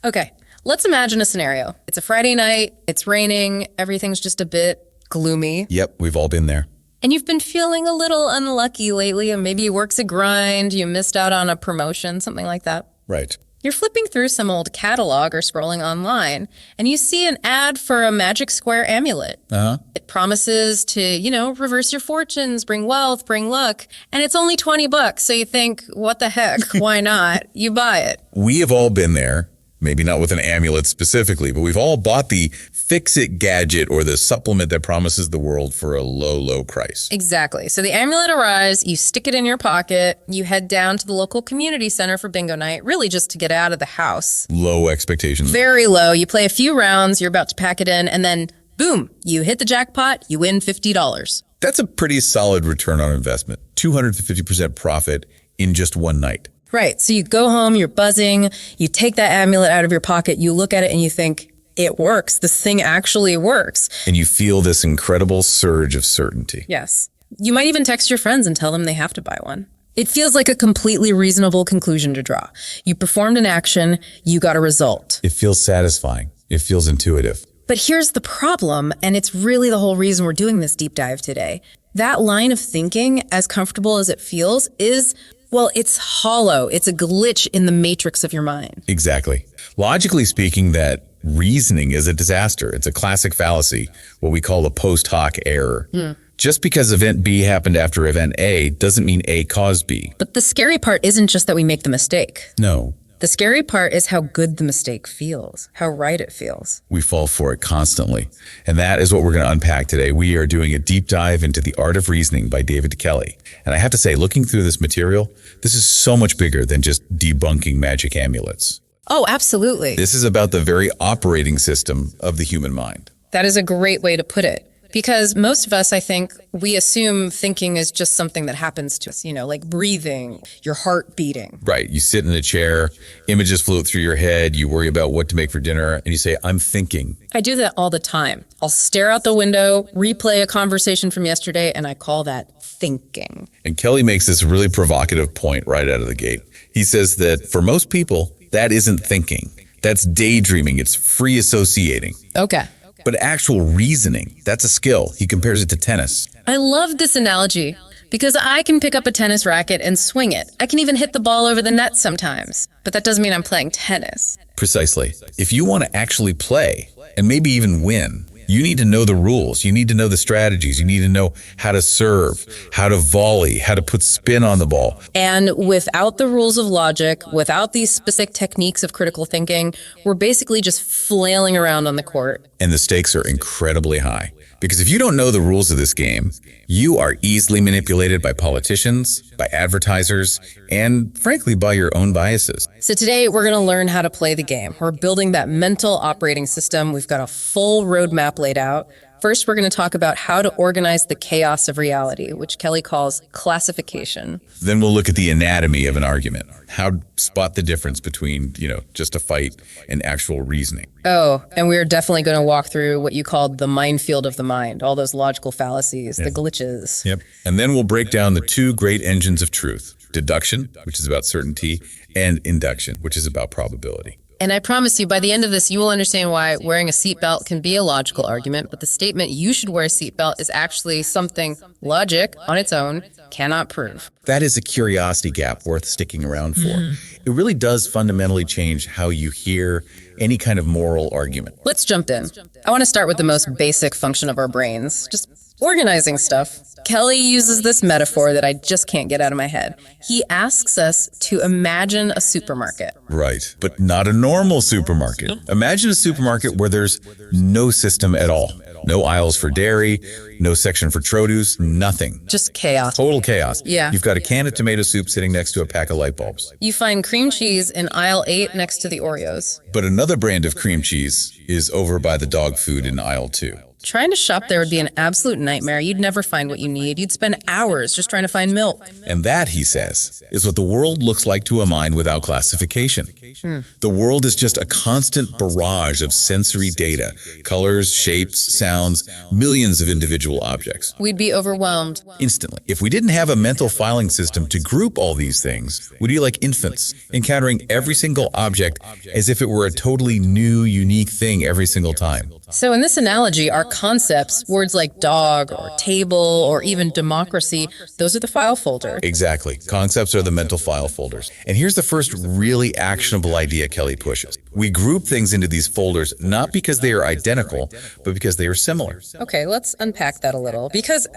Okay, let's imagine a scenario. It's a Friday night, it's raining, everything's just a bit gloomy. Yep, we've all been there. And you've been feeling a little unlucky lately, and maybe your work's a grind, you missed out on a promotion, something like that. Right. You're flipping through some old catalog or scrolling online, and you see an ad for a magic square amulet. It promises to, reverse your fortunes, bring wealth, bring luck, and it's only $20. So you think, what the heck? Why not? You buy it. We have all been there, maybe not with an amulet specifically, but we've all bought the fix-it gadget or the supplement that promises the world for a low, low price. Exactly. So the amulet arrives, you stick it in your pocket, you head down to the local community center for bingo night, really just to get out of the house. Low expectations. Very low. You play a few rounds, you're about to pack it in, and then boom, you hit the jackpot, you win $50. That's a pretty solid return on investment. 250% profit in just one night. Right. So you go home, you're buzzing, you take that amulet out of your pocket, you look at it and you think, it works. This thing actually works. And you feel this incredible surge of certainty. Yes. You might even text your friends and tell them they have to buy one. It feels like a completely reasonable conclusion to draw. You performed an action, you got a result. It feels satisfying. It feels intuitive. But here's the problem, and it's really the whole reason we're doing this deep dive today. That line of thinking, as comfortable as it feels, it's hollow. It's a glitch in the matrix of your mind. Exactly. Logically speaking, that reasoning is a disaster. It's a classic fallacy, what we call a post hoc error. Just because event B happened after event A doesn't mean A caused B. But the scary part isn't just that we make the mistake. No. The scary part is how good the mistake feels, how right it feels. We fall for it constantly. And that is what we're going to unpack today. We are doing a deep dive into The Art of Reasoning by David Kelley. And I have to say, looking through this material, this is so much bigger than just debunking magic amulets. Oh, absolutely. This is about the very operating system of the human mind. That is a great way to put it. Because most of us, I think, we assume thinking is just something that happens to us, like breathing, your heart beating. Right. You sit in a chair, images float through your head, you worry about what to make for dinner, and you say, I'm thinking. I do that all the time. I'll stare out the window, replay a conversation from yesterday, and I call that thinking. And Kelley makes this really provocative point right out of the gate. He says that for most people, that isn't thinking. That's daydreaming. It's free associating. Okay. But actual reasoning, that's a skill. He compares it to tennis. I love this analogy because I can pick up a tennis racket and swing it. I can even hit the ball over the net sometimes. But that doesn't mean I'm playing tennis. Precisely. If you want to actually play and maybe even win, you need to know the rules. You need to know the strategies. You need to know how to serve, how to volley, how to put spin on the ball. And without the rules of logic, without these specific techniques of critical thinking, we're basically just flailing around on the court. And the stakes are incredibly high. Because if you don't know the rules of this game, you are easily manipulated by politicians, by advertisers, and frankly, by your own biases. So today we're going to learn how to play the game. We're building that mental operating system. We've got a full roadmap laid out. First, we're going to talk about how to organize the chaos of reality, which Kelley calls classification. Then we'll look at the anatomy of an argument, how to spot the difference between, just a fight and actual reasoning. Oh, and we're definitely going to walk through what you called the minefield of the mind, all those logical fallacies, the glitches. Yep. And then we'll break down the two great engines of truth, deduction, which is about certainty, and induction, which is about probability. And I promise you, by the end of this, you will understand why wearing a seatbelt can be a logical argument, but the statement you should wear a seatbelt is actually something logic on its own cannot prove. That is a curiosity gap worth sticking around for. It really does fundamentally change how you hear any kind of moral argument. Let's jump in. I want to start with the most basic function of our brains, just organizing stuff. Kelley uses this metaphor that I just can't get out of my head. He asks us to imagine a supermarket. Right, but not a normal supermarket. Imagine a supermarket where there's no system at all. No aisles for dairy, no section for produce, nothing. Just chaos. Total chaos. Yeah. You've got a can of tomato soup sitting next to a pack of light bulbs. You find cream cheese in aisle 8 next to the Oreos. But another brand of cream cheese is over by the dog food in aisle 2. Trying to shop there would be an absolute nightmare. You'd never find what you need. You'd spend hours just trying to find milk. And that, he says, is what the world looks like to a mind without classification. The world is just a constant barrage of sensory data, colors, shapes, sounds, millions of individual objects. We'd be overwhelmed. Instantly. If we didn't have a mental filing system to group all these things, we'd be like infants, encountering every single object as if it were a totally new, unique thing every single time. So in this analogy, our concepts, words like dog or table or even democracy, those are the file folder. Exactly. Concepts are the mental file folders. And here's the first really actionable idea Kelley pushes. We group things into these folders not because they are identical, but because they are similar. Okay, let's unpack that a little. Because,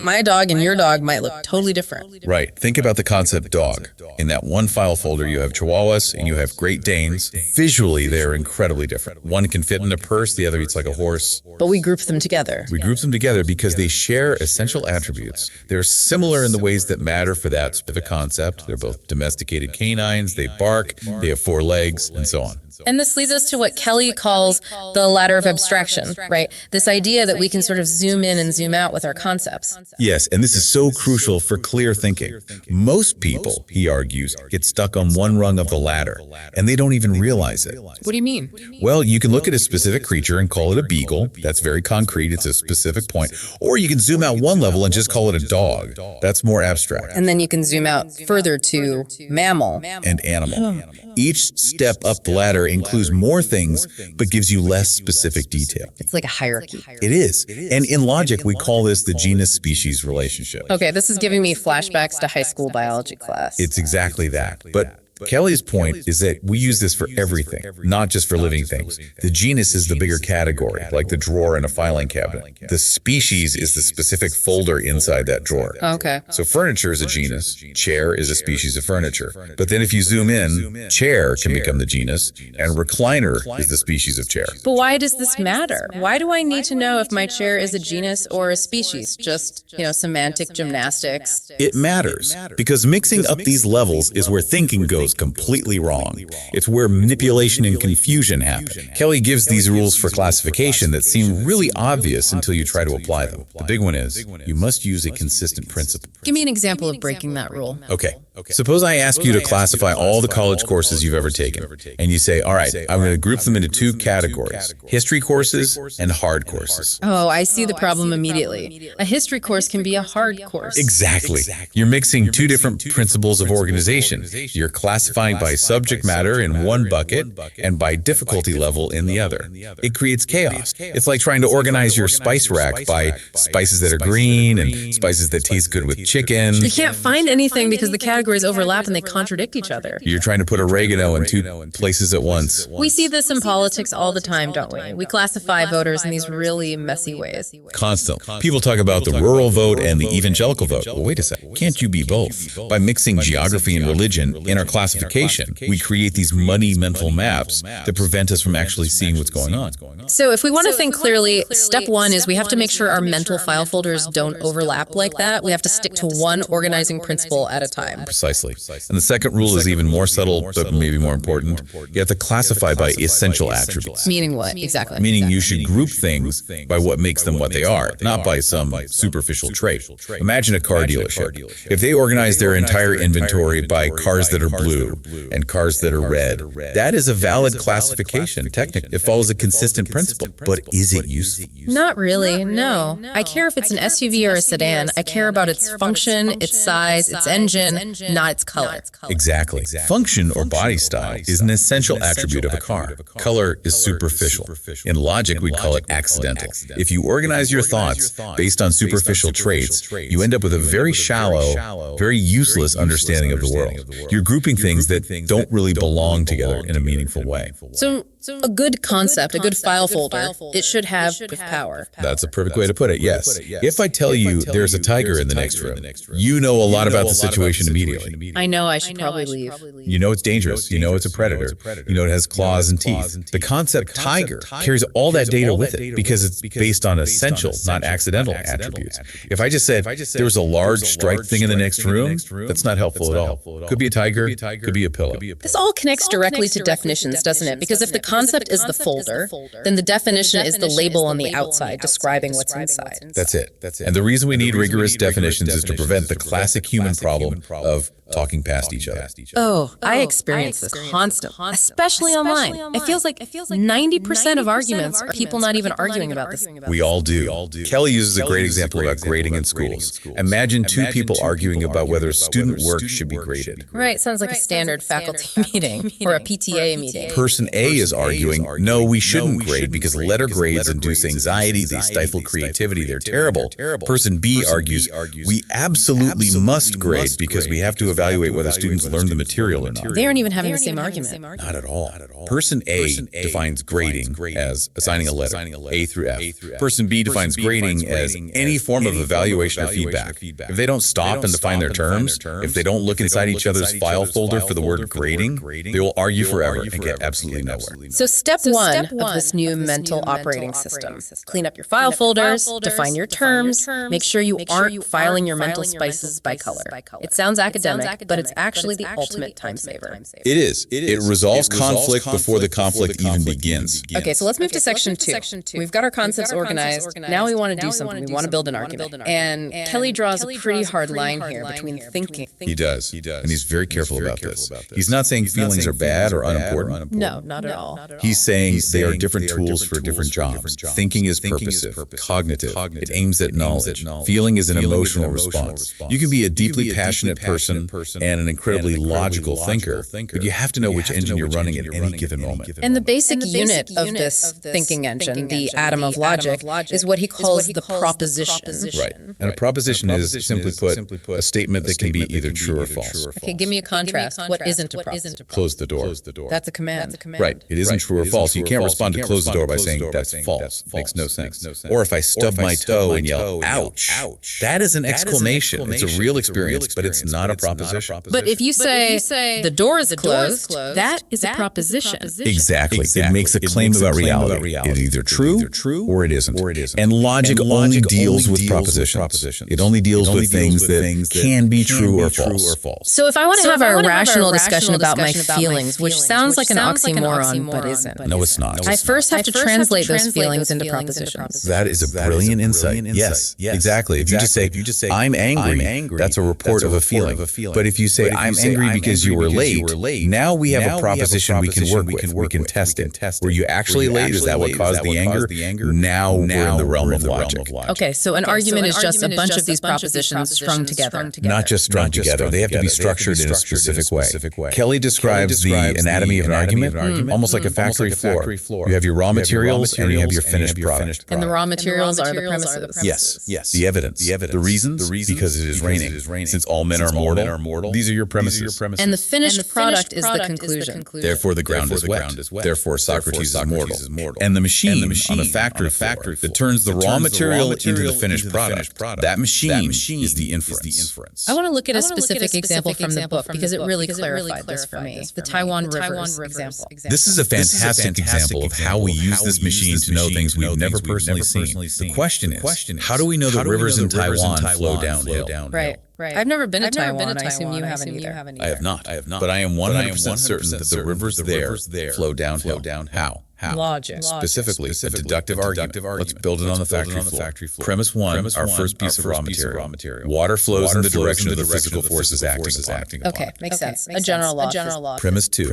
my dog and your dog might look totally different. Right. Think about the concept dog. In that one file folder, you have Chihuahuas and you have Great Danes. Visually, they're incredibly different. One can fit in a purse, the other eats like a horse. But we group them together. We group them together because they share essential attributes. They're similar in the ways that matter for that specific concept. They're both domesticated canines, they bark, they have 4 legs, and so on. And this leads us to what Kelley calls the ladder of abstraction, right? This idea that we can sort of zoom in and zoom out with our concepts. Yes, and this is so crucial for clear thinking. Most people, he argues, get stuck on one rung of the ladder, and they don't even realize it. What do you mean? Well, you can look at a specific creature and call it a beagle. That's very concrete. It's a specific point. Or you can zoom out one level and just call it a dog. That's more abstract. And then you can zoom out further to mammal. And animal. Each step up the ladder includes more things, but gives you less specific detail. It's like a hierarchy. It is. And in logic, we call this the genus-species relationship. Okay, this is giving me flashbacks to high school biology class. It's exactly that. But Kelley's point is that we use this for everything, not just for living things. The genus is the bigger category, like the drawer in a filing cabinet. The species is the specific folder inside that drawer. Okay. So furniture is a genus, chair is a species of furniture. But then if you zoom in, chair can become the genus, and recliner is the species of chair. But why does this matter? Why do I need to know if my chair is a genus or a species? Just, semantic gymnastics. It matters, because mixing up these levels is where thinking goes completely wrong. It's where manipulation and confusion happen. Kelley gives these rules for classification that seem really obvious until you try to apply them. The big one is, you must use a consistent principle. Give me an example of breaking that rule. Okay. Suppose I ask you to classify all the college courses you've ever taken, and you say, all right, I'm going to group them into 2 categories, history courses and hard courses. Oh, I see the problem immediately. A history course can be a hard course. Exactly. You're mixing 2 different principles of organization. You're classifying by subject matter in one bucket and by difficulty level in the other. It creates chaos. It's like trying to organize your spice rack by spices that are green and spices that taste good with chicken. You can't find anything because the categories overlap and they contradict each other. You're trying to put oregano in 2 places at once. We see this in politics all the time, don't we? We classify voters in these really messy ways. Constant. People talk about the rural vote and the evangelical vote. Well, wait a second. Can't you be both? By mixing geography and religion in our classification, we create these muddy mental maps that prevent us from actually seeing what's going on. So if we want to think clearly, step 1 is we have to make sure our mental file folders don't overlap like that. We have to stick to one organizing principle at a time. Precisely. And the second rule is even more subtle, but maybe more important. You have to classify by essential attributes. Meaning what, exactly? Meaning you should group things by what makes them what they are, not by some superficial trait. Imagine a car dealership. If they organize their entire inventory by cars that are blue and cars that are red, that is a valid classification, technically. It follows a consistent principle. But is it useful? Not really, no. I care if it's an SUV or a sedan. I care about its function, its size, its engine, not its color. Exactly. Function or body style is an essential attribute of a car. Color is superficial. In logic, we'd call it accidental. If you organize your thoughts based on superficial traits, you end up with a very shallow, very useless understanding of the world. You're grouping things that don't really belong together in a meaningful way. So a good concept, a good file folder, it should have power. That's a perfect way to put it, yes. If I tell you there's a tiger in the next room, you know a lot about the situation immediately. immediately. I know I should probably leave. You know it's dangerous. You know it's a predator. You know it has claws and teeth. The concept tiger carries all that data with it because it's based on essential, not accidental attributes. If I just said there was a large striped thing in the next room, that's not helpful at all. Could be a tiger, could be a pillow. This all connects directly to definitions, doesn't it? Because if the concept is the folder, then the definition is the label on the outside describing what's inside. That's it. And the reason we need rigorous definitions is to prevent the classic human problem of talking past each other. Oh, I experience this constantly, especially online. It feels like 90% of arguments are people not even arguing about this. We all do. Kelley uses a great example about grading in schools. Imagine two people arguing about whether student work should be graded. Right, sounds like a standard faculty meeting or a PTA meeting. Person A is arguing, no, we shouldn't grade because letter grades induce anxiety, they stifle creativity, they're terrible. Person B argues, we absolutely must grade because we have to evaluate whether students learn the material or not. They aren't even having the same argument. Not at all. Person A defines grading as assigning a letter, A through F. Person B defines grading as any form of evaluation or feedback. If they don't stop and define their terms, if they don't look inside each other's file folder for the word grading, they will argue forever and get absolutely nowhere. So step one of this new mental operating system. Clean up your file folders, define your terms, make sure you aren't filing your mental spices by color. It sounds academic, but it's actually the ultimate time saver. It is. It resolves conflict before the conflict even begins. Okay, so let's move to section 2. We've got our concepts organized. Now we want to do something. We want to build an argument. And Kelley draws a pretty hard line here between thinking. He does. And he's very careful about this. He's not saying feelings are bad or unimportant. No, not at all. He's saying they are different tools for different jobs. Thinking is purposive, cognitive. It aims at knowledge. Feeling is an emotional response. You can be a deeply passionate person and an incredibly logical thinker, but you have to know which engine you're running at any given moment. And the basic unit of this thinking engine, the atom of logic, is what he calls the proposition. Right. And a proposition is, simply put, a statement that can be either true or false. Okay, give me a contrast. What isn't a proposition? Close the door. That's a command. Right. It isn't true or false. You can't respond to close the door by saying that's false. Makes no sense. Or if I stub my toe and yell, ouch, that is an exclamation. It's a real experience, but it's not a proposition. But if you say the door is closed, that is a proposition. Exactly. It makes a claim about reality. It's either true or it isn't. And logic only deals with propositions. It only deals with things that can be true or false. So if I want to have a rational discussion about my feelings, which sounds like an oxymoron, but isn't. No, it's not. I first have to translate those feelings into propositions. That is a brilliant insight. Yes, exactly. If you just say, I'm angry, that's a report of a feeling. But if you say, I'm angry because you were late, now we have a proposition we can work with. We can test it. Were you actually late? Is that what caused the anger? Now we're in the realm of logic. Okay, so an argument is just a bunch of these propositions strung together. Not just strung together. They have to be structured in a specific way. Kelley describes the anatomy of an argument almost like a factory floor. You have your raw materials and you have your finished product. And the raw materials are the premises. Yes. The evidence. The reasons? Because it is raining. Since all men are mortal, these are your premises. And the finished product is the conclusion. Therefore, the ground is wet. Therefore, Socrates is mortal. And the machine on the factory floor that turns the raw material into the finished product, that machine is the inference. I want to look at a specific example from the book because it really clarified this for me. The Taiwan Rivers example. This is a fantastic example of how we use this machine to know things we've never personally seen. The question is, how do we know that rivers in Taiwan flow downhill? Right. I've never been to Taiwan. I assume you haven't either. I have not. But I am 100% certain that the rivers there flow downhill. How? Logic. Specifically, a deductive argument. Let's build it on the factory floor. Premise 1, our first piece of raw material. Water flows in the direction of the physical forces acting upon. Okay, makes sense. A general law. Premise 2,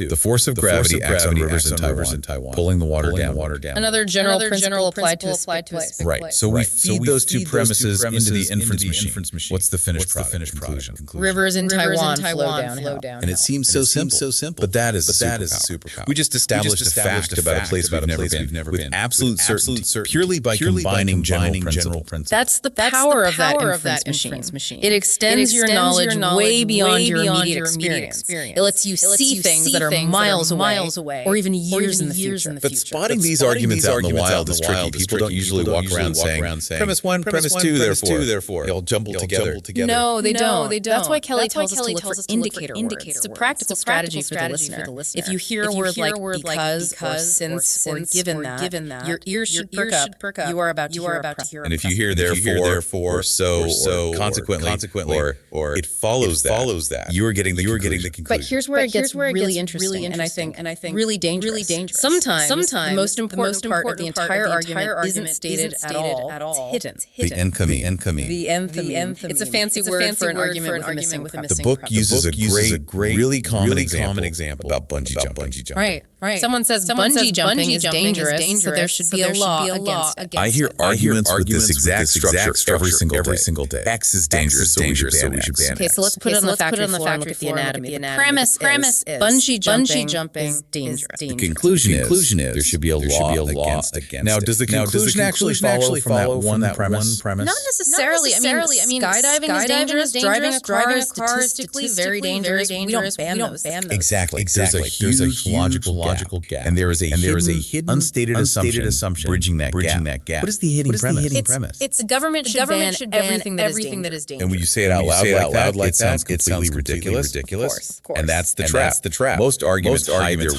the force of gravity acts on rivers in Taiwan, pulling the water down. Another general principle applied to a place. Right. So we feed those two premises into the inference machine. What's the finished conclusion? Rivers in Taiwan flow downhill. And it seems so simple. But that is a superpower. We just established a fact about about a place we've never been with absolute certainty, purely by combining general principles. That's the power of that inference machine. It extends your knowledge way beyond your immediate experience. It lets you see things that are miles away, or even years in the future. But spotting these arguments out in the wild is tricky. People don't usually walk around saying, premise one, premise two, therefore. They'll jumble together. No, they don't. That's why Kelley tells us to look for indicator words. It's a practical strategy for the listener. If you hear a word like because, or since, or given that, your ears should perk up. You are about to hear. And if you hear therefore, or so, or consequently, or it follows that, you are getting the conclusion. But here's where it gets really interesting, and I think really dangerous. Sometimes the most important part of the entire argument isn't stated at all. It's hidden. The enthemy. The enthemy. It's a fancy word for an argument with a missing premise. The book uses a great, really common example about bungee jumping. Right. Someone says bungee jumping is dangerous, so there should be a law against it. I hear arguments with this exact structure every single day. X is dangerous, so we should ban it. Okay, so let's put it on the factory floor and look at the anatomy. The premise is bungee jumping is dangerous. The conclusion is there should be a law against it. Now, does the conclusion actually follow from that one premise? Not necessarily. I mean, skydiving is dangerous. Driving a car is statistically very dangerous. We don't ban those. Exactly. There's a logical gap. And there is a hidden, unstated assumption bridging that gap. What is the hidden premise? It's the government should ban everything that is dangerous. And when you say it out loud like that, it sounds ridiculous. Of course. And that's the trap. Most arguments hide their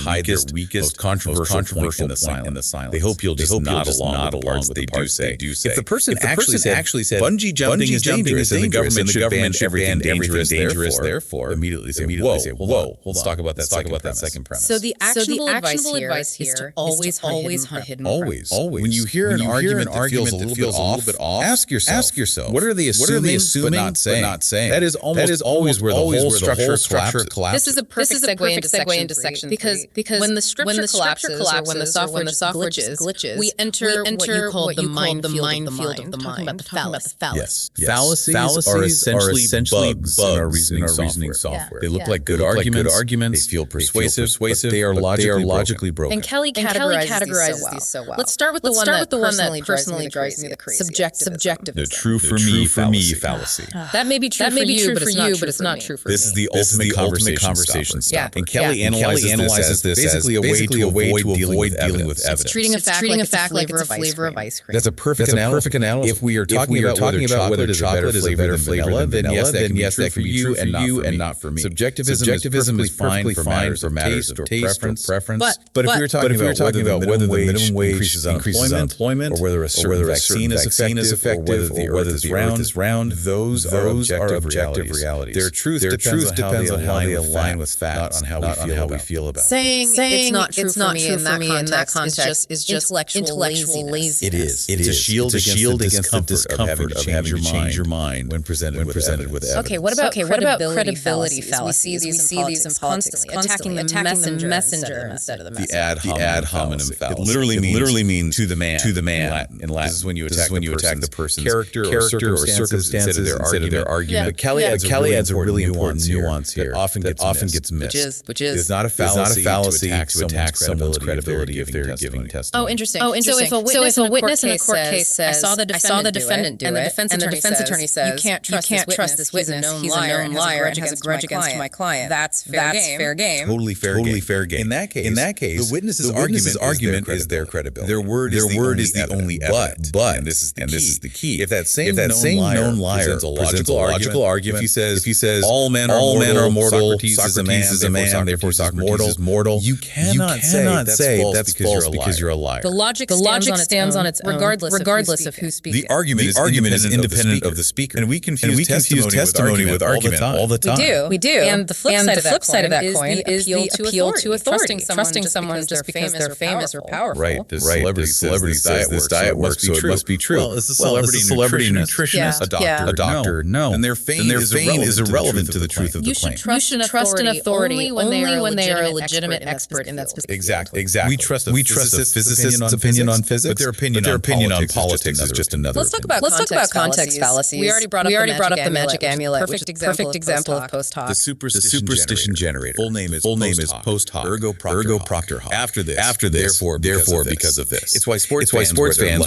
weakest, most controversial point in the silence. They hope you'll just nod along with the parts they do say. If the person actually said bungee jumping is dangerous and the government should ban everything dangerous, therefore immediately say, whoa, let's talk about that second premise. So the actionable advice here is to always hidden. Always. When you hear an argument that feels a little bit off, ask yourself, what are they assuming but not saying? That is always where the whole structure collapses. This is a perfect segue into section 3. Because when the scripture collapses or when the software glitches, we enter what you call the minefield of the mind. Talking about the fallacies. Yes. Fallacies are essentially bugs in our reasoning software. They look like good arguments. They feel persuasive, but they are logically broken. And Kelley categorizes these so well. Let's start with the one that personally drives me the craziest. Subjective. The true for me fallacy. That may be true for you, but it's not true for me. This is the ultimate conversation stopper. And Kelley analyzes this as basically a way to avoid dealing with evidence. It's treating a fact like it's a flavor of ice cream. That's a perfect analogy. If we are talking about whether chocolate is a better flavor than vanilla, then yes, that can be true for you and not for me. Subjectivism is perfectly fine for matters of taste or preference. But if we were talking about whether the minimum wage increases unemployment, or whether a certain vaccine is effective, or whether the earth is round, those are objective realities. Their truth depends on how they align with facts, not on how we feel about it. Saying it's not true for me in that context is just intellectual laziness. It is. It's a shield against the discomfort of having to change your mind when presented with evidence. Okay, what about credibility fallacies? We see these constantly attacking the messenger instead of the message. The ad hominem fallacy. It literally means to the man in Latin. This is when you attack the person's character or circumstances instead of their argument. But Kelley adds a really important nuance here that often gets missed. Which is it's not a fallacy to attack someone's credibility if they're giving testimony. Oh, interesting. So if a witness in a court case says, I saw the defendant do it, and the defense attorney says, you can't trust this witness, he's a known liar and has a grudge against my client. That's fair game. Totally fair game. In that case, the witness's argument is their credibility. Their word is the only evidence. But and this is the key. If that same known liar presents a logical argument, if he says all men are mortal, Socrates is a man, therefore Socrates is mortal, you cannot say that's false because you're a liar. The logic stands on its own, regardless of who's speaking. The argument is independent of the speaker, and we confuse testimony with argument all the time. We do. And the flip side of that coin is the appeal to authority. Trusting someone just because they're famous or powerful. Right. The celebrity says this diet works, so it must be true. Well, it's a celebrity nutritionist, a doctor. No. And their fame is irrelevant to the truth of the claim. You should trust an authority only when they are a legitimate expert in that specific field. Exactly. We trust a physicist's opinion on physics, but their opinion on politics is just another. Let's talk about context fallacies. We already brought up the magic amulet, perfect example of post hoc. The superstition generator. Full name is post hoc. Ergo After this, therefore, because of this. It's why sports fans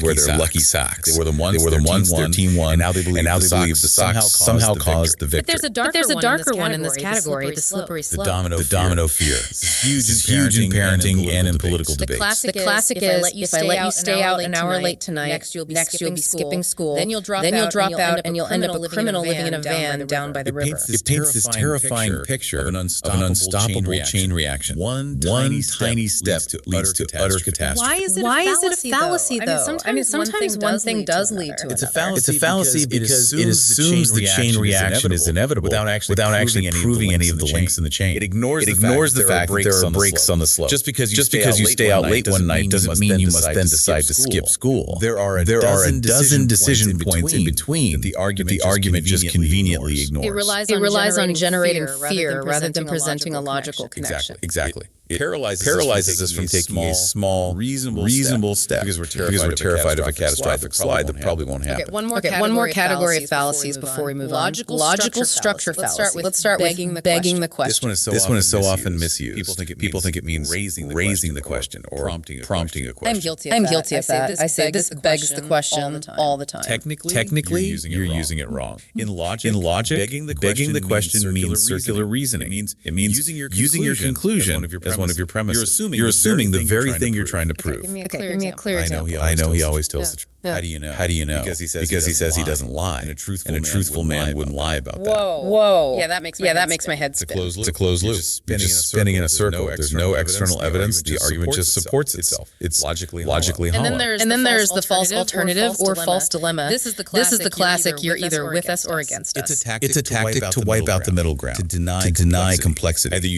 wear their lucky socks. They were the ones their team won, and now they believe the socks somehow caused the victory. But there's a darker one in this category, the slippery slope. The domino fear. This is huge in parenting and in political debate. The classic is, if I let you stay out an hour late tonight, next you'll be skipping school, then you'll drop out and you'll end up a criminal living in a van down by the river. It paints this terrifying picture of an unstoppable chain reaction. One tiny step leads to utter catastrophe. Why is it a fallacy, though? I mean, sometimes one thing does lead to another. It's a fallacy because it assumes the chain reaction is inevitable without actually proving any of the links in the chain. It ignores the fact that there are breaks on the slope. Just because you stay out late one night doesn't mean you must then decide to skip school. There are a dozen decision points in between that the argument just conveniently ignores. It relies on generating fear rather than presenting a logical connection. Exactly. It paralyzes us from taking a small, reasonable step because we're terrified of a catastrophic slide that probably won't happen. Okay, one more category of fallacies before we move on. Logical structure fallacy. Let's start with begging the question. This one is so often misused. People think it means raising the question or prompting a question. I'm guilty of that. I say this begs the question all the time. Technically, you're using it wrong. In logic, begging the question means circular reasoning. It means using your conclusion as one of your premises. You're assuming the very thing you're trying to prove. Give me a clear example. I know he always tells the truth. Yeah. How do you know? Because he says he doesn't lie. And a truthful man wouldn't lie about that. Whoa. Yeah, that makes my head spin. It's a closed loop. You're just spinning in a circle. There's no external evidence. The argument just supports itself. It's logically hollow. And then there's the false alternative or false dilemma. This is the classic. You're either with us or against us. It's a tactic to wipe out the middle ground. To deny complexity. Either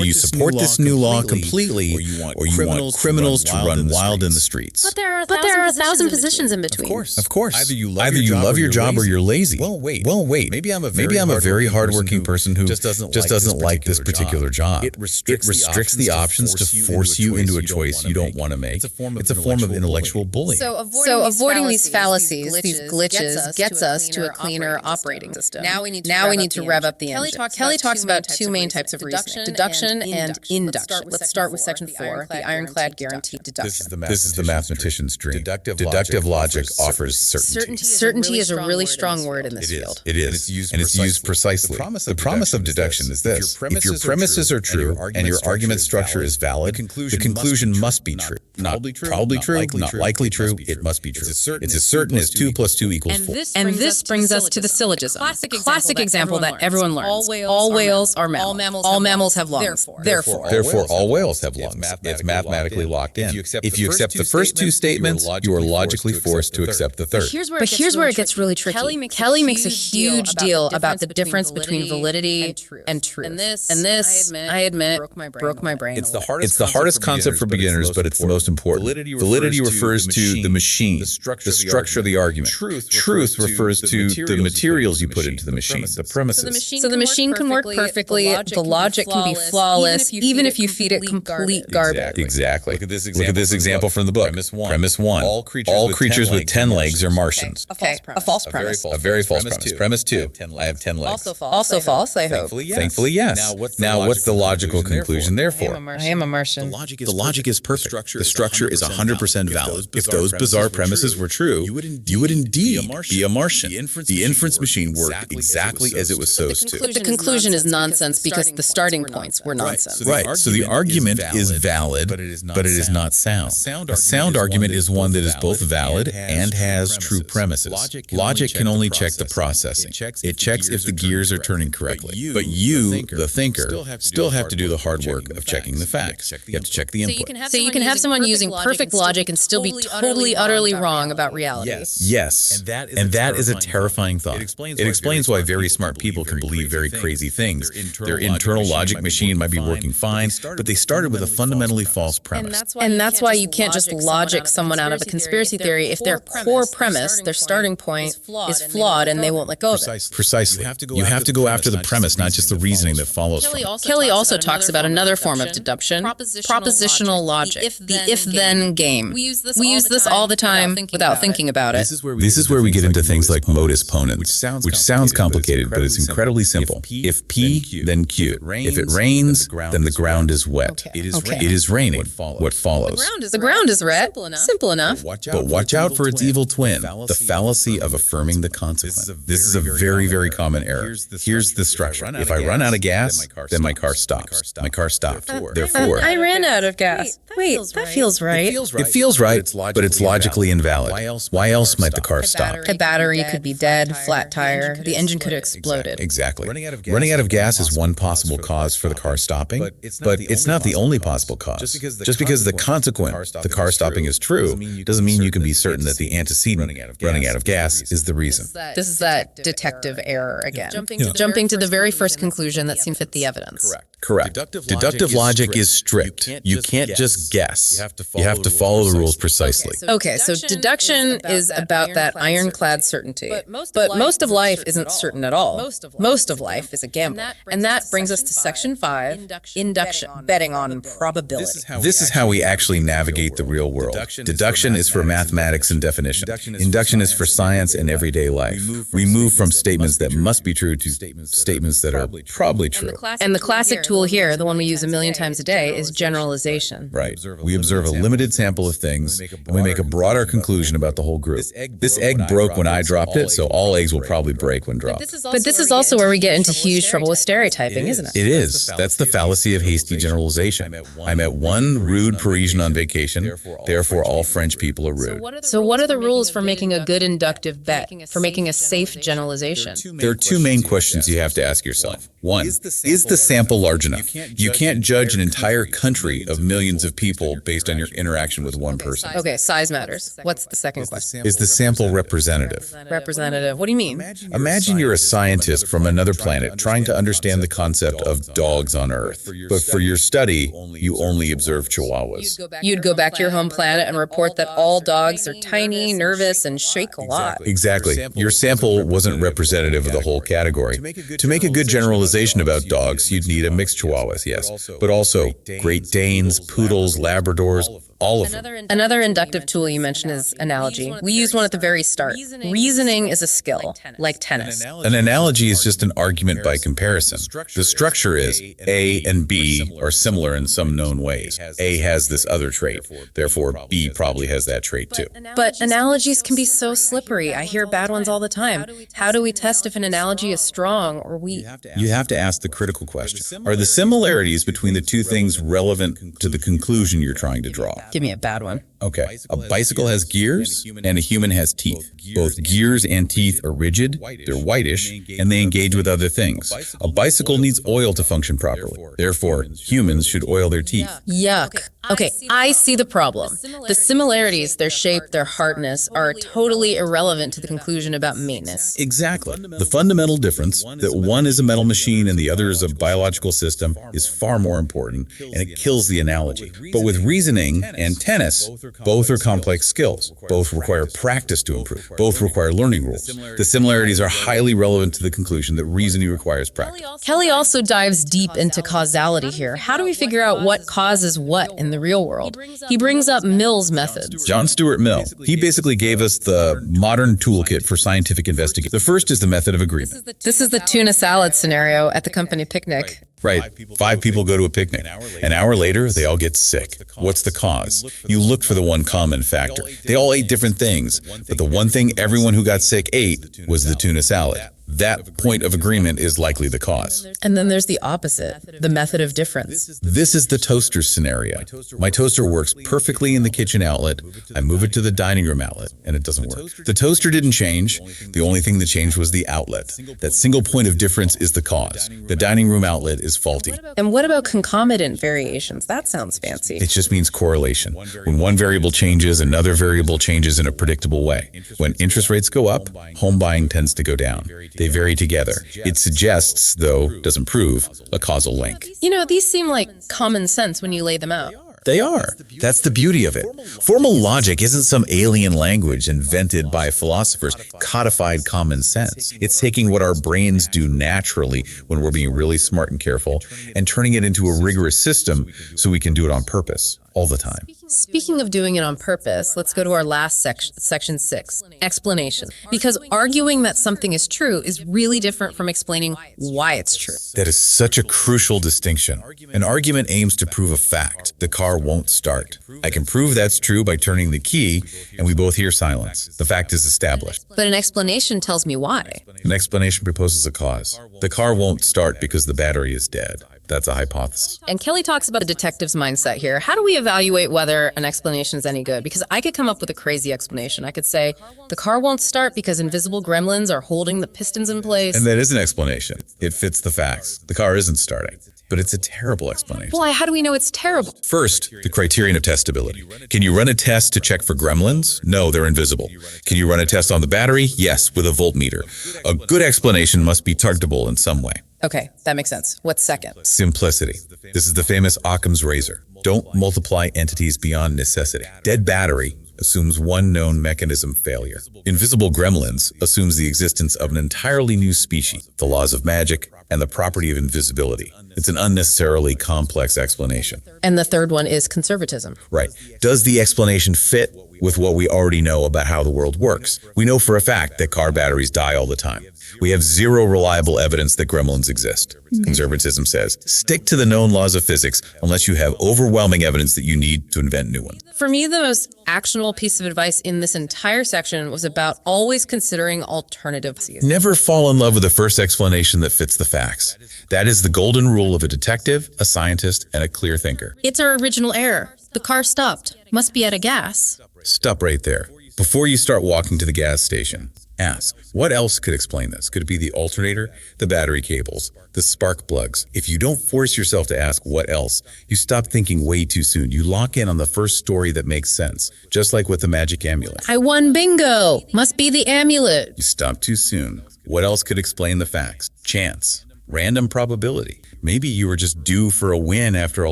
you support this new law completely, or you want criminals to run wild in the streets. But there are a thousand positions in between. Of course. Either you love your job or you're lazy. Well, wait. Maybe I'm a very hardworking person who just doesn't like this particular job. It restricts the options to force you into a choice you don't want to make. It's a form of intellectual bullying. So avoiding these fallacies, these glitches, gets us to a cleaner operating system. Now we need to rev up the engine. Kelly talks about two main types of reasoning: deduction and induction. Let's start with section 4, the ironclad guaranteed deduction. This is the mathematician's dream. Deductive logic offers certainty. Certainty is a really strong word in this field. It is. And it's used precisely. The promise of deduction is this: if your premises are true and your argument structure is valid, the conclusion must be true. Not probably true, not likely true, it must be true. It's as certain as 2 + 2 = 4. And this brings us to the syllogism. Classic example that everyone learns. All whales are mammals. All mammals have lungs. Therefore, all whales have lungs. It's mathematically locked in. If you accept the first two statements, you are logically forced to accept the third. But here's where it gets really tricky. Kelly makes a huge deal about the difference between validity and truth. And this, I admit, broke my brain. It's the hardest concept for beginners, but it's the most important. Validity refers to the machine, the structure of the argument. Truth refers to the materials you put into the machine, the premises. So the machine can work perfectly, the logic can be flawless, even if you feed it complete garbage. Exactly. Look at this example from the book. Premise 1. All creatures with 10 legs are Martians. Okay, a false premise. A very false premise. Premise 2. I have 10 legs. Also false, I hope. Thankfully, yes. Now, what's the logical conclusion therefore? I am a Martian. The logic is perfect. The structure is 100% valid. If those bizarre premises were true, you would indeed be a Martian. The inference machine worked exactly as it was supposed to. The conclusion is nonsense because the starting points were nonsense. Right. So the argument is valid, but it is not sound. A sound argument is one that is both valid and has true premises. Logic can only check the processing. It checks if the gears are turning correctly. But you, the thinker, still have to do the hard work of checking the facts. You have to check the input. So you can have someone using perfect logic and still be totally, utterly wrong about reality. Yes. And that is a terrifying thought. It explains why very smart people can believe very crazy things. Their internal logic machine might be working fine, but they started with a fundamentally false premise. And that's why you can't just logic someone out of a conspiracy theory if their core premise, their starting point, is flawed and they won't let go of it. Precisely. You have to go after the premise, not just the reasoning that follows from it. Kelley also talks about another form of deduction, propositional logic, the if-then game. We use this all the time without thinking about it. This is where we get into things like modus ponens, which sounds complicated, but it's incredibly simple. If P, then Q. If it rains, then the ground is wet. It is raining. What follows? The ground is red. Simple enough. But watch out for its evil twin, the fallacy of affirming the consequent. This is a very, very common error. Here's the structure. If I run out of gas, then my car stops. My car stopped. Therefore, I ran out of gas. Wait, that feels right. It feels right, but it's logically invalid. Why else might the car stop? The battery could be dead, flat tire. The engine could have exploded. Exactly. Running out of gas is one possible cause for the car stopping, but it's not the only possible cause. Just because the consequent, the car stopping, is true, doesn't mean you can be certain that the antecedent, running out of gas, is the reason. This is that detective error again. Jumping to the very first conclusion that seemed fit the evidence. Correct. Deductive logic is strict. You can't just guess. You have to follow the rules precisely. Okay, so deduction is about that ironclad certainty. But most of life isn't certain at all. Most of life is a gamble. And that brings us to Section 5, induction, betting on probability. This is how we actually navigate the real world. Deduction is for mathematics and definition. Induction is for science and everyday life. We move from statements that must be true to statements that are probably true. And the classic tool here, the one we use a million times a day, is generalization. Right. We observe a limited sample of things, and we make a broader conclusion about the whole group. This egg broke when I dropped it, so all eggs will probably break when dropped. But this is also where we get into huge trouble with stereotyping, isn't it? It is. That's the fallacy of hasty generalization. I met one rude Parisian on vacation, therefore all French people are rude. So what are the rules for making a good inductive bet, for making a safe generalization? There are two main questions you have to ask yourself. One, is the sample large enough? You can't judge an entire country of millions of people based on your interaction with one person. Okay, size matters. What's the second question? Is the sample representative? Representative. What do you mean? Imagine you're a scientist from another planet trying to understand the concept of dogs on Earth. But for your study, you only observe chihuahuas. You'd go back to your home planet and report that all dogs are tiny, nervous, and shake a lot. Exactly. Your sample wasn't representative of the whole category. To make a good generalization about dogs, you'd need a mixed chihuahuas, yes, but also Great Danes, poodles, Labradors, all of them. Another inductive tool you mentioned is analogy. We used one at the very start. Reasoning is a skill, like tennis. An analogy is just an argument by comparison. The structure is A and B are similar in some known ways. A has this other trait, therefore B probably has that trait too. But analogies can be so slippery. I hear bad ones all the time. How do we test if an analogy is strong or weak? You have to ask the critical question. Are the similarities between the two things relevant to the conclusion you're trying to draw? Give me a bad one. Okay, a bicycle has gears and a human has teeth. Both gears and teeth are rigid, they're whitish, and they engage with other things. A bicycle needs oil to function properly. Therefore, humans should oil their teeth. Yuck. Okay, I see the problem. The similarities, their shape, their hardness, are totally irrelevant to the conclusion about maintenance. Exactly. The fundamental difference, that one is a metal machine and the other is a biological system, is far more important, and it kills the analogy. But with reasoning and tennis, both are complex skills. Both require practice to improve. Both require learning rules. The similarities are highly relevant to the conclusion that reasoning requires practice. Kelley also dives deep into causality here. How do we figure out what causes what in the real world? He brings up Mill's methods. John Stuart Mill. He basically gave us the modern toolkit for scientific investigation. The first is the method of agreement. This is the tuna salad scenario at the company picnic. Right. 5 people go to a picnic. An hour later, they all get sick. What's the cause? You looked for the one common factor. They all ate different things, but the one thing everyone who got sick ate was the tuna salad. That point of agreement is likely the cause. And then there's the opposite, the method of difference. This is the toaster scenario. My toaster works perfectly in the kitchen outlet. I move it to the dining room outlet, and it doesn't work. The toaster didn't change. The only thing that changed was the outlet. That single point of difference is the cause. The dining room outlet is faulty. And what about concomitant variations? That sounds fancy. It just means correlation. When one variable changes, another variable changes in a predictable way. When interest rates go up, home buying tends to go down. They vary together. It suggests, though doesn't prove, a causal link. You know, these seem like common sense when you lay them out. They are. That's the beauty of it. Formal logic isn't some alien language invented by philosophers, codified common sense. It's taking what our brains do naturally when we're being really smart and careful and turning it into a rigorous system so we can do it on purpose all the time. Speaking of doing it on purpose, let's go to our last section 6, explanation. Because arguing that something is true is really different from explaining why it's true. That is such a crucial distinction. An argument aims to prove a fact. The car won't start. I can prove that's true by turning the key, and we both hear silence. The fact is established. But an explanation tells me why. An explanation proposes a cause. The car won't start because the battery is dead. That's a hypothesis. And Kelley talks about the detective's mindset here. How do we evaluate whether an explanation is any good? Because I could come up with a crazy explanation. I could say, the car won't start because invisible gremlins are holding the pistons in place. And that is an explanation. It fits the facts. The car isn't starting. But it's a terrible explanation. Why? How do we know it's terrible? First, the criterion of testability. Can you run a test to check for gremlins? No, they're invisible. Can you run a test on the battery? Yes, with a voltmeter. A good explanation must be targetable in some way. Okay, that makes sense. What's second? Simplicity. This is the famous Occam's razor. Don't multiply entities beyond necessity. Dead battery assumes one known mechanism failure. Invisible gremlins assumes the existence of an entirely new species, the laws of magic, and the property of invisibility. It's an unnecessarily complex explanation. And the third one is conservatism. Right. Does the explanation fit with what we already know about how the world works? We know for a fact that car batteries die all the time. We have zero reliable evidence that gremlins exist. Conservatism says, stick to the known laws of physics unless you have overwhelming evidence that you need to invent new ones. For me, the most actionable piece of advice in this entire section was about always considering alternatives. Never fall in love with the first explanation that fits the facts. That is the golden rule of a detective, a scientist, and a clear thinker. It's our original error. The car stopped. Must be out of gas. Stop right there. Before you start walking to the gas station, ask, what else could explain this? Could it be the alternator, the battery cables, the spark plugs? If you don't force yourself to ask what else, you stop thinking way too soon. You lock in on the first story that makes sense, just like with the magic amulet. I won bingo. Must be the amulet. You stop too soon. What else could explain the facts? Chance, random probability. Maybe you were just due for a win after a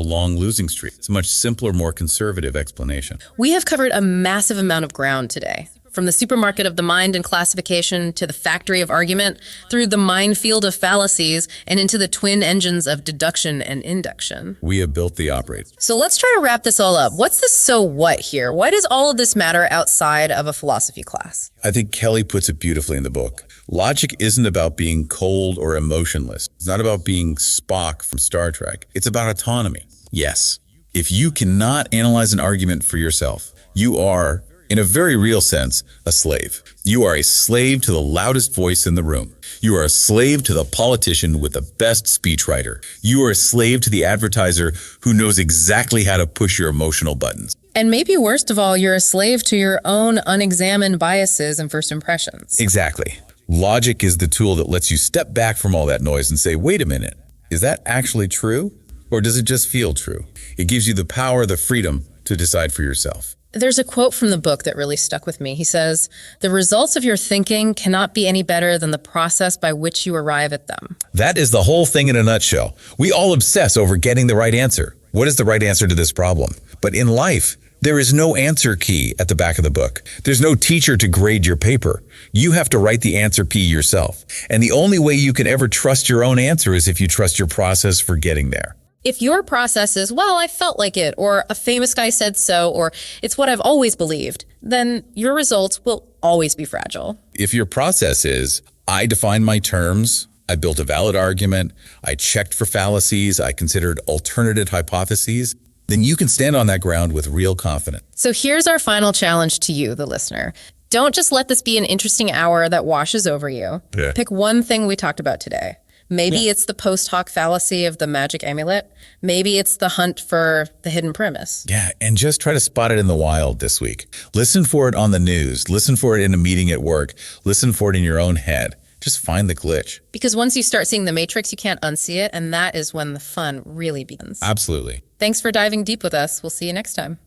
long losing streak. It's a much simpler, more conservative explanation. We have covered a massive amount of ground today. From the supermarket of the mind and classification to the factory of argument, through the minefield of fallacies, and into the twin engines of deduction and induction. We have built the operator. So let's try to wrap this all up. What's the so what here? Why does all of this matter outside of a philosophy class? I think Kelley puts it beautifully in the book. Logic isn't about being cold or emotionless. It's not about being Spock from Star Trek. It's about autonomy. Yes, if you cannot analyze an argument for yourself, you are, in a very real sense, a slave. You are a slave to the loudest voice in the room. You are a slave to the politician with the best speechwriter. You are a slave to the advertiser who knows exactly how to push your emotional buttons. And maybe worst of all, you're a slave to your own unexamined biases and first impressions. Exactly. Logic is the tool that lets you step back from all that noise and say, wait a minute, is that actually true? Or does it just feel true? It gives you the power, the freedom to decide for yourself. There's a quote from the book that really stuck with me. He says, "The results of your thinking cannot be any better than the process by which you arrive at them." That is the whole thing in a nutshell. We all obsess over getting the right answer. What is the right answer to this problem? But in life, there is no answer key at the back of the book. There's no teacher to grade your paper. You have to write the answer key yourself. And the only way you can ever trust your own answer is if you trust your process for getting there. If your process is, well, I felt like it, or a famous guy said so, or it's what I've always believed, then your results will always be fragile. If your process is, I defined my terms, I built a valid argument, I checked for fallacies, I considered alternative hypotheses, then you can stand on that ground with real confidence. So here's our final challenge to you, the listener. Don't just let this be an interesting hour that washes over you. Yeah. Pick one thing we talked about today. Maybe it's the post hoc fallacy of the magic amulet. Maybe it's the hunt for the hidden premise. Yeah, and just try to spot it in the wild this week. Listen for it on the news. Listen for it in a meeting at work. Listen for it in your own head. Just find the glitch. Because once you start seeing the matrix, you can't unsee it, and that is when the fun really begins. Absolutely. Thanks for diving deep with us. We'll see you next time.